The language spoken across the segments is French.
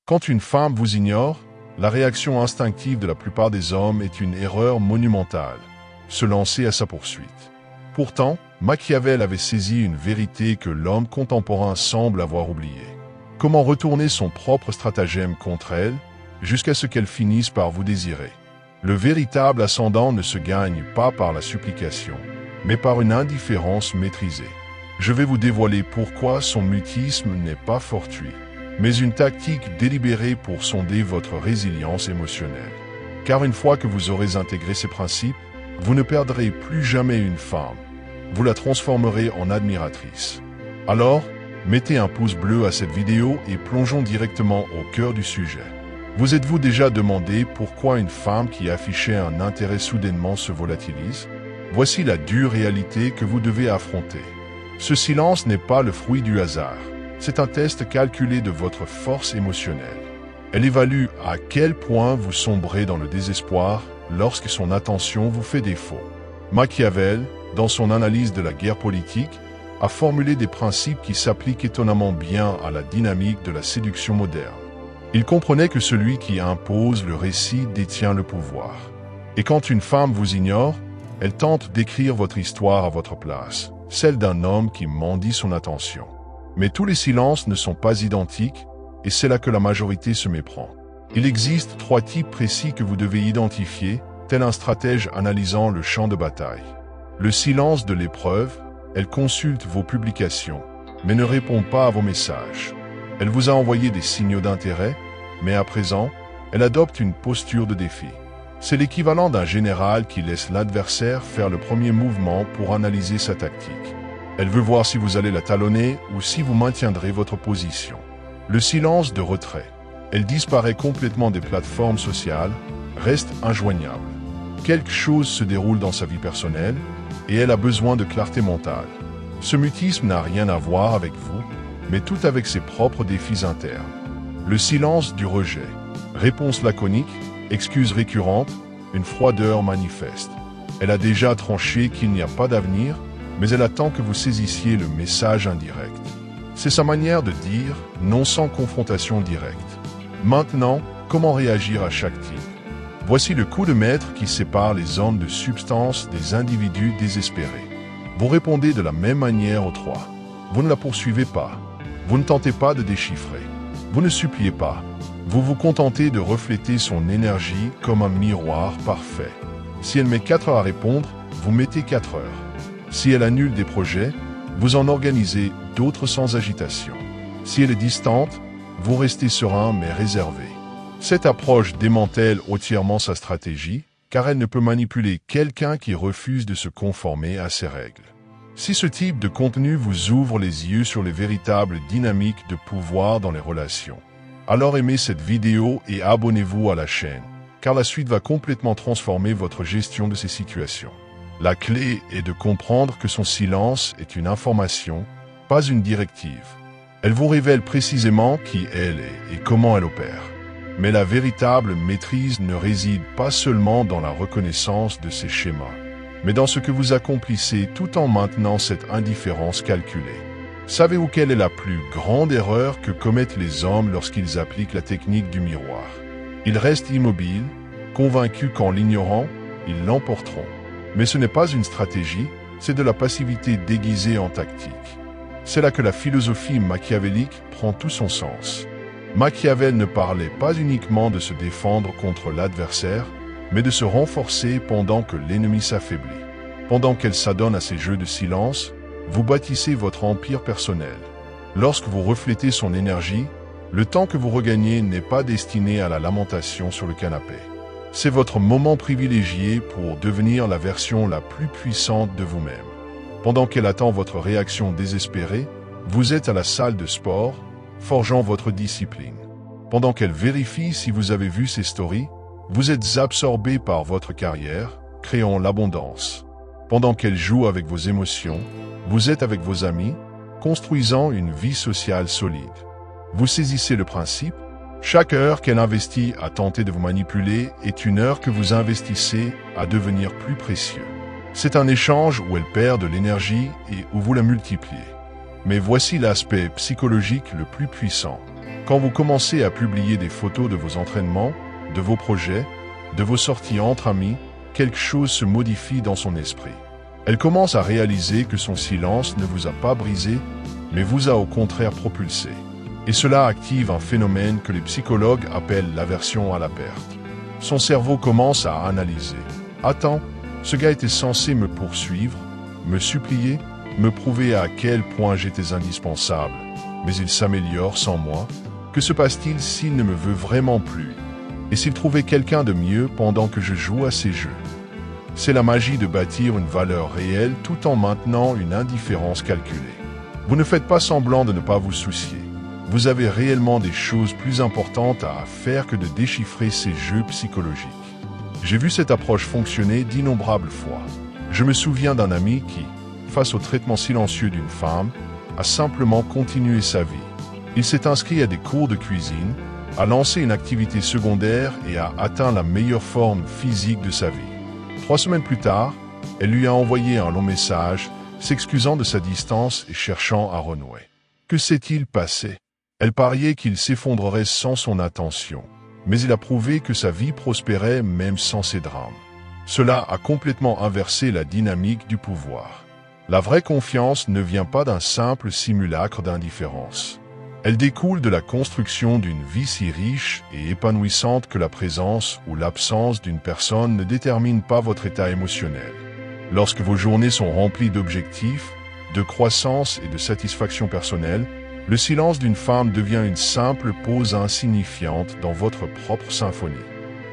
Quand une femme vous ignore, la réaction instinctive de la plupart des hommes est une erreur monumentale, se lancer à sa poursuite. Pourtant, Machiavel avait saisi une vérité que l'homme contemporain semble avoir oubliée. Comment retourner son propre stratagème contre elle, jusqu'à ce qu'elle finisse par vous désirer. Le véritable ascendant ne se gagne pas par la supplication, mais par une indifférence maîtrisée. Je vais vous dévoiler pourquoi son mutisme n'est pas fortuit, mais une tactique délibérée pour sonder votre résilience émotionnelle. Car une fois que vous aurez intégré ces principes, vous ne perdrez plus jamais une femme. Vous la transformerez en admiratrice. Alors, mettez un pouce bleu à cette vidéo et plongeons directement au cœur du sujet. Vous êtes-vous déjà demandé pourquoi une femme qui affichait un intérêt soudainement se volatilise? Voici la dure réalité que vous devez affronter. Ce silence n'est pas le fruit du hasard. C'est un test calculé de votre force émotionnelle. Elle évalue à quel point vous sombrez dans le désespoir lorsque son attention vous fait défaut. Machiavel, dans son analyse de la guerre politique, a formulé des principes qui s'appliquent étonnamment bien à la dynamique de la séduction moderne. Il comprenait que celui qui impose le récit détient le pouvoir. Et quand une femme vous ignore, elle tente d'écrire votre histoire à votre place, celle d'un homme qui mendie son attention. Mais tous les silences ne sont pas identiques, et c'est là que la majorité se méprend. Il existe 3 types précis que vous devez identifier, tel un stratège analysant le champ de bataille. Le silence de l'épreuve, elle consulte vos publications, mais ne répond pas à vos messages. Elle vous a envoyé des signaux d'intérêt, mais à présent, elle adopte une posture de défi. C'est l'équivalent d'un général qui laisse l'adversaire faire le premier mouvement pour analyser sa tactique. Elle veut voir si vous allez la talonner ou si vous maintiendrez votre position. Le silence de retrait. Elle disparaît complètement des plateformes sociales, reste injoignable. Quelque chose se déroule dans sa vie personnelle et elle a besoin de clarté mentale. Ce mutisme n'a rien à voir avec vous, mais tout avec ses propres défis internes. Le silence du rejet. Réponse laconique, excuse récurrente, une froideur manifeste. Elle a déjà tranché qu'il n'y a pas d'avenir, mais elle attend que vous saisissiez le message indirect. C'est sa manière de dire non sans confrontation directe. Maintenant, comment réagir à chaque type? Voici le coup de maître qui sépare les hommes de substance des individus désespérés. Vous répondez de la même manière aux 3. Vous ne la poursuivez pas. Vous ne tentez pas de déchiffrer. Vous ne suppliez pas. Vous vous contentez de refléter son énergie comme un miroir parfait. Si elle met 4 heures à répondre, vous mettez 4 heures. Si elle annule des projets, vous en organisez d'autres sans agitation. Si elle est distante, vous restez serein mais réservé. Cette approche démantèle entièrement sa stratégie, car elle ne peut manipuler quelqu'un qui refuse de se conformer à ses règles. Si ce type de contenu vous ouvre les yeux sur les véritables dynamiques de pouvoir dans les relations, alors aimez cette vidéo et abonnez-vous à la chaîne, car la suite va complètement transformer votre gestion de ces situations. La clé est de comprendre que son silence est une information, pas une directive. Elle vous révèle précisément qui elle est et comment elle opère. Mais la véritable maîtrise ne réside pas seulement dans la reconnaissance de ces schémas, mais dans ce que vous accomplissez tout en maintenant cette indifférence calculée. Savez-vous quelle est la plus grande erreur que commettent les hommes lorsqu'ils appliquent la technique du miroir? Ils restent immobiles, convaincus qu'en l'ignorant, ils l'emporteront. Mais ce n'est pas une stratégie, c'est de la passivité déguisée en tactique. C'est là que la philosophie machiavélique prend tout son sens. Machiavel ne parlait pas uniquement de se défendre contre l'adversaire, mais de se renforcer pendant que l'ennemi s'affaiblit. Pendant qu'elle s'adonne à ces jeux de silence, vous bâtissez votre empire personnel. Lorsque vous reflétez son énergie, le temps que vous regagnez n'est pas destiné à la lamentation sur le canapé. C'est votre moment privilégié pour devenir la version la plus puissante de vous-même. Pendant qu'elle attend votre réaction désespérée, vous êtes à la salle de sport, forgeant votre discipline. Pendant qu'elle vérifie si vous avez vu ses stories, vous êtes absorbé par votre carrière, créant l'abondance. Pendant qu'elle joue avec vos émotions, vous êtes avec vos amis, construisant une vie sociale solide. Vous saisissez le principe, chaque heure qu'elle investit à tenter de vous manipuler est une heure que vous investissez à devenir plus précieux. C'est un échange où elle perd de l'énergie et où vous la multipliez. Mais voici l'aspect psychologique le plus puissant. Quand vous commencez à publier des photos de vos entraînements, de vos projets, de vos sorties entre amis, quelque chose se modifie dans son esprit. Elle commence à réaliser que son silence ne vous a pas brisé, mais vous a au contraire propulsé. Et cela active un phénomène que les psychologues appellent l'aversion à la perte. Son cerveau commence à analyser. Attends, ce gars était censé me poursuivre, me supplier, me prouver à quel point j'étais indispensable, mais il s'améliore sans moi. Que se passe-t-il s'il ne me veut vraiment plus? Et s'il trouvait quelqu'un de mieux pendant que je joue à ces jeux? C'est la magie de bâtir une valeur réelle tout en maintenant une indifférence calculée. Vous ne faites pas semblant de ne pas vous soucier. Vous avez réellement des choses plus importantes à faire que de déchiffrer ces jeux psychologiques. J'ai vu cette approche fonctionner d'innombrables fois. Je me souviens d'un ami qui, face au traitement silencieux d'une femme, a simplement continué sa vie. Il s'est inscrit à des cours de cuisine, a lancé une activité secondaire et a atteint la meilleure forme physique de sa vie. 3 semaines plus tard, elle lui a envoyé un long message, s'excusant de sa distance et cherchant à renouer. Que s'est-il passé? Elle pariait qu'il s'effondrerait sans son attention, mais il a prouvé que sa vie prospérait même sans ses drames. Cela a complètement inversé la dynamique du pouvoir. La vraie confiance ne vient pas d'un simple simulacre d'indifférence. Elle découle de la construction d'une vie si riche et épanouissante que la présence ou l'absence d'une personne ne détermine pas votre état émotionnel. Lorsque vos journées sont remplies d'objectifs, de croissance et de satisfaction personnelle, le silence d'une femme devient une simple pause insignifiante dans votre propre symphonie.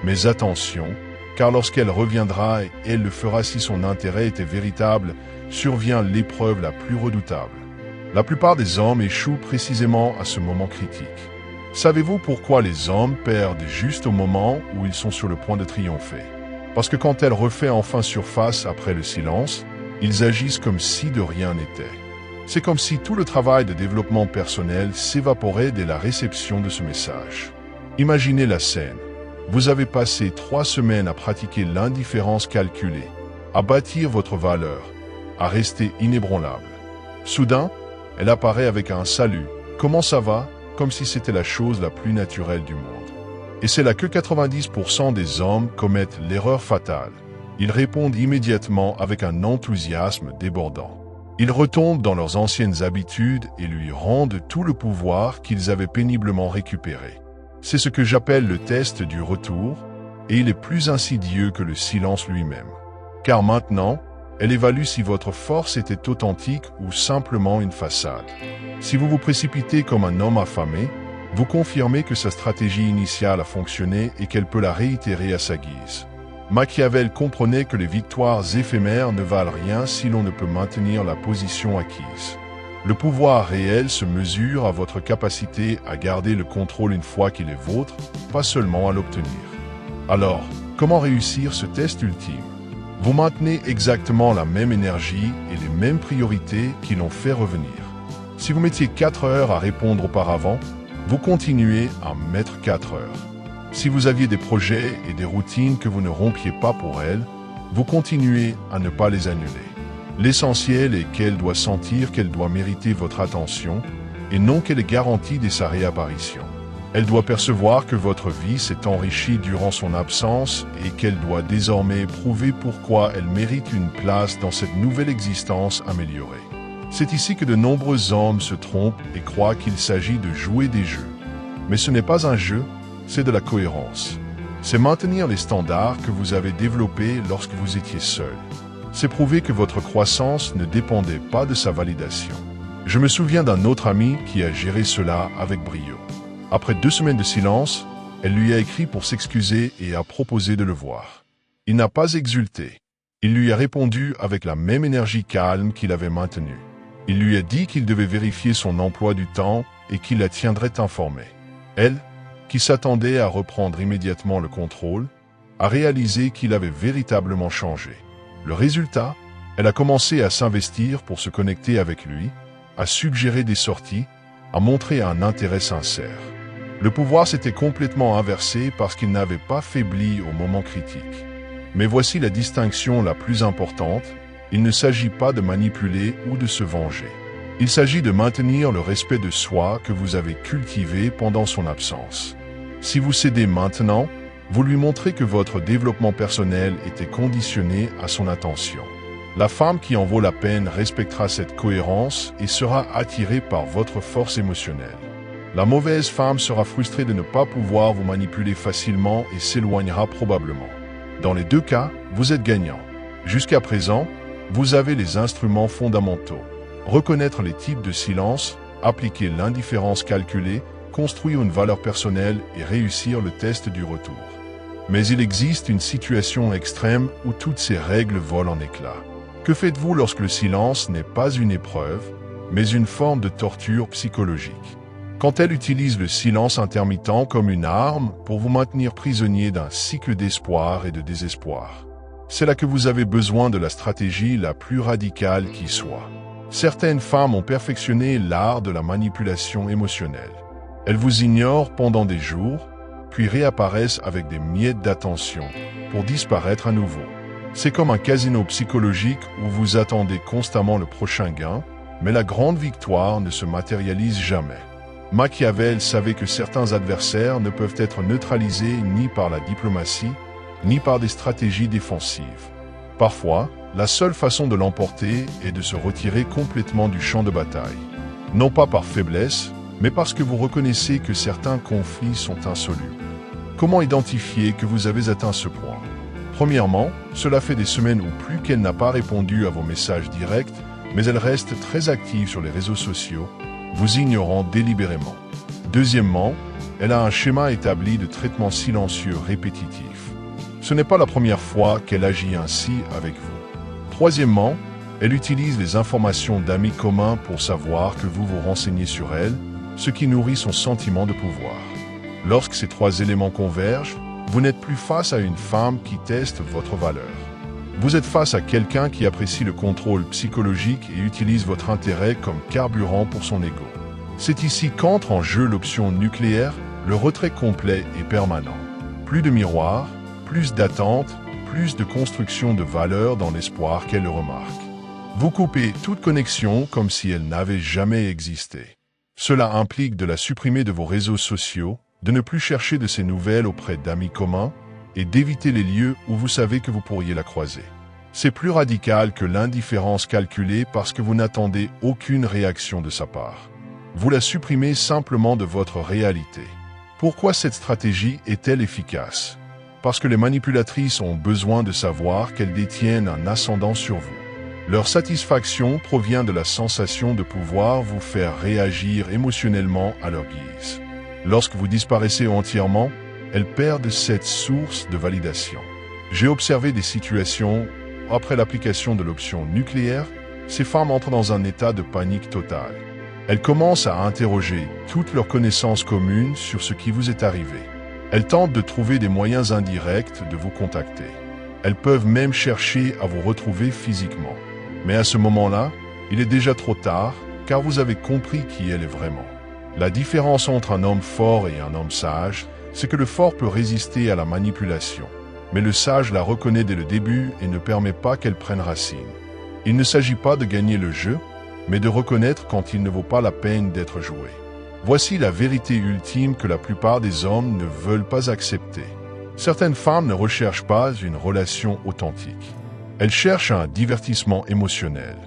Mais attention, car lorsqu'elle reviendra, et elle le fera si son intérêt était véritable, survient l'épreuve la plus redoutable. La plupart des hommes échouent précisément à ce moment critique. Savez-vous pourquoi les hommes perdent juste au moment où ils sont sur le point de triompher? Parce que quand elle refait enfin surface après le silence, ils agissent comme si de rien n'était. C'est comme si tout le travail de développement personnel s'évaporait dès la réception de ce message. Imaginez la scène. Vous avez passé 3 semaines à pratiquer l'indifférence calculée, à bâtir votre valeur, à rester inébranlable. Soudain, elle apparaît avec un « salut, comment ça va ?» comme si c'était la chose la plus naturelle du monde. Et c'est là que 90% des hommes commettent l'erreur fatale. Ils répondent immédiatement avec un enthousiasme débordant. Ils retombent dans leurs anciennes habitudes et lui rendent tout le pouvoir qu'ils avaient péniblement récupéré. C'est ce que j'appelle le test du retour, et il est plus insidieux que le silence lui-même. Car maintenant, elle évalue si votre force était authentique ou simplement une façade. Si vous vous précipitez comme un homme affamé, vous confirmez que sa stratégie initiale a fonctionné et qu'elle peut la réitérer à sa guise. Machiavel comprenait que les victoires éphémères ne valent rien si l'on ne peut maintenir la position acquise. Le pouvoir réel se mesure à votre capacité à garder le contrôle une fois qu'il est vôtre, pas seulement à l'obtenir. Alors, comment réussir ce test ultime? Vous maintenez exactement la même énergie et les mêmes priorités qui l'ont fait revenir. Si vous mettiez 4 heures à répondre auparavant, vous continuez à mettre 4 heures. Si vous aviez des projets et des routines que vous ne rompiez pas pour elle, vous continuez à ne pas les annuler. L'essentiel est qu'elle doit sentir qu'elle doit mériter votre attention et non qu'elle est garantie de sa réapparition. Elle doit percevoir que votre vie s'est enrichie durant son absence et qu'elle doit désormais prouver pourquoi elle mérite une place dans cette nouvelle existence améliorée. C'est ici que de nombreux hommes se trompent et croient qu'il s'agit de jouer des jeux. Mais ce n'est pas un jeu, c'est de la cohérence. C'est maintenir les standards que vous avez développés lorsque vous étiez seul. C'est prouver que votre croissance ne dépendait pas de sa validation. Je me souviens d'un autre ami qui a géré cela avec brio. Après 2 semaines de silence, elle lui a écrit pour s'excuser et a proposé de le voir. Il n'a pas exulté. Il lui a répondu avec la même énergie calme qu'il avait maintenue. Il lui a dit qu'il devait vérifier son emploi du temps et qu'il la tiendrait informée. Elle, qui s'attendait à reprendre immédiatement le contrôle, a réalisé qu'il avait véritablement changé. Le résultat, elle a commencé à s'investir pour se connecter avec lui, à suggérer des sorties, à montrer un intérêt sincère. Le pouvoir s'était complètement inversé parce qu'il n'avait pas faibli au moment critique. Mais voici la distinction la plus importante, il ne s'agit pas de manipuler ou de se venger. Il s'agit de maintenir le respect de soi que vous avez cultivé pendant son absence. Si vous cédez maintenant, vous lui montrez que votre développement personnel était conditionné à son attention. La femme qui en vaut la peine respectera cette cohérence et sera attirée par votre force émotionnelle. La mauvaise femme sera frustrée de ne pas pouvoir vous manipuler facilement et s'éloignera probablement. Dans les deux cas, vous êtes gagnant. Jusqu'à présent, vous avez les instruments fondamentaux. Reconnaître les types de silence, appliquer l'indifférence calculée, construire une valeur personnelle et réussir le test du retour. Mais il existe une situation extrême où toutes ces règles volent en éclats. Que faites-vous lorsque le silence n'est pas une épreuve, mais une forme de torture psychologique? Quand elle utilise le silence intermittent comme une arme pour vous maintenir prisonnier d'un cycle d'espoir et de désespoir. C'est là que vous avez besoin de la stratégie la plus radicale qui soit. Certaines femmes ont perfectionné l'art de la manipulation émotionnelle. Elles vous ignorent pendant des jours, puis réapparaissent avec des miettes d'attention pour disparaître à nouveau. C'est comme un casino psychologique où vous attendez constamment le prochain gain, mais la grande victoire ne se matérialise jamais. Machiavel savait que certains adversaires ne peuvent être neutralisés ni par la diplomatie, ni par des stratégies défensives. Parfois, la seule façon de l'emporter est de se retirer complètement du champ de bataille. Non pas par faiblesse, mais parce que vous reconnaissez que certains conflits sont insolubles. Comment identifier que vous avez atteint ce point? Premièrement, cela fait des semaines ou plus qu'elle n'a pas répondu à vos messages directs, mais elle reste très active sur les réseaux sociaux, vous ignorant délibérément. Deuxièmement, elle a un schéma établi de traitement silencieux répétitif. Ce n'est pas la première fois qu'elle agit ainsi avec vous. Troisièmement, elle utilise les informations d'amis communs pour savoir que vous vous renseignez sur elle, ce qui nourrit son sentiment de pouvoir. Lorsque ces trois éléments convergent, vous n'êtes plus face à une femme qui teste votre valeur. Vous êtes face à quelqu'un qui apprécie le contrôle psychologique et utilise votre intérêt comme carburant pour son ego. C'est ici qu'entre en jeu l'option nucléaire, le retrait complet et permanent. Plus de miroirs, plus d'attente, plus de construction de valeur dans l'espoir qu'elle le remarque. Vous coupez toute connexion comme si elle n'avait jamais existé. Cela implique de la supprimer de vos réseaux sociaux, de ne plus chercher de ses nouvelles auprès d'amis communs et d'éviter les lieux où vous savez que vous pourriez la croiser. C'est plus radical que l'indifférence calculée parce que vous n'attendez aucune réaction de sa part. Vous la supprimez simplement de votre réalité. Pourquoi cette stratégie est-elle efficace? Parce que les manipulatrices ont besoin de savoir qu'elles détiennent un ascendant sur vous. Leur satisfaction provient de la sensation de pouvoir vous faire réagir émotionnellement à leur guise. Lorsque vous disparaissez entièrement, elles perdent cette source de validation. J'ai observé des situations où, après l'application de l'option nucléaire, ces femmes entrent dans un état de panique totale. Elles commencent à interroger toutes leurs connaissances communes sur ce qui vous est arrivé. Elles tentent de trouver des moyens indirects de vous contacter. Elles peuvent même chercher à vous retrouver physiquement. Mais à ce moment-là, il est déjà trop tard, car vous avez compris qui elle est vraiment. La différence entre un homme fort et un homme sage, c'est que le fort peut résister à la manipulation. Mais le sage la reconnaît dès le début et ne permet pas qu'elle prenne racine. Il ne s'agit pas de gagner le jeu, mais de reconnaître quand il ne vaut pas la peine d'être joué. Voici la vérité ultime que la plupart des hommes ne veulent pas accepter. Certaines femmes ne recherchent pas une relation authentique. Elles cherchent un divertissement émotionnel.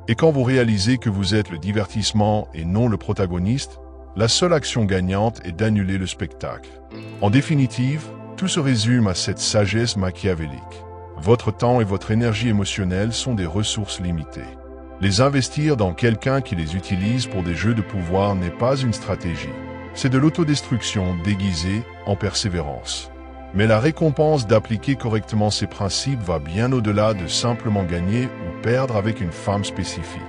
Et quand vous réalisez que vous êtes le divertissement et non le protagoniste, la seule action gagnante est d'annuler le spectacle. En définitive, tout se résume à cette sagesse machiavélique. Votre temps et votre énergie émotionnelle sont des ressources limitées. Les investir dans quelqu'un qui les utilise pour des jeux de pouvoir n'est pas une stratégie. C'est de l'autodestruction déguisée en persévérance. Mais la récompense d'appliquer correctement ces principes va bien au-delà de simplement gagner ou perdre avec une femme spécifique.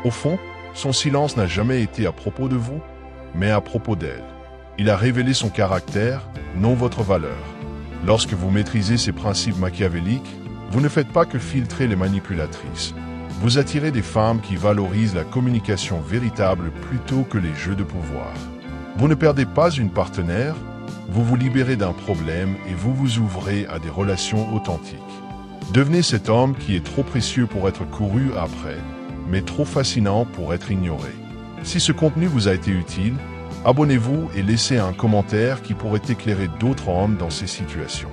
Au fond, son silence n'a jamais été à propos de vous, mais à propos d'elle. Il a révélé son caractère, non votre valeur. Lorsque vous maîtrisez ces principes machiavéliques, vous ne faites pas que filtrer les manipulatrices. Vous attirez des femmes qui valorisent la communication véritable plutôt que les jeux de pouvoir. Vous ne perdez pas une partenaire, vous vous libérez d'un problème et vous vous ouvrez à des relations authentiques. Devenez cet homme qui est trop précieux pour être couru après. mais trop fascinant pour être ignoré. Si ce contenu vous a été utile, abonnez-vous et laissez un commentaire qui pourrait éclairer d'autres hommes dans ces situations.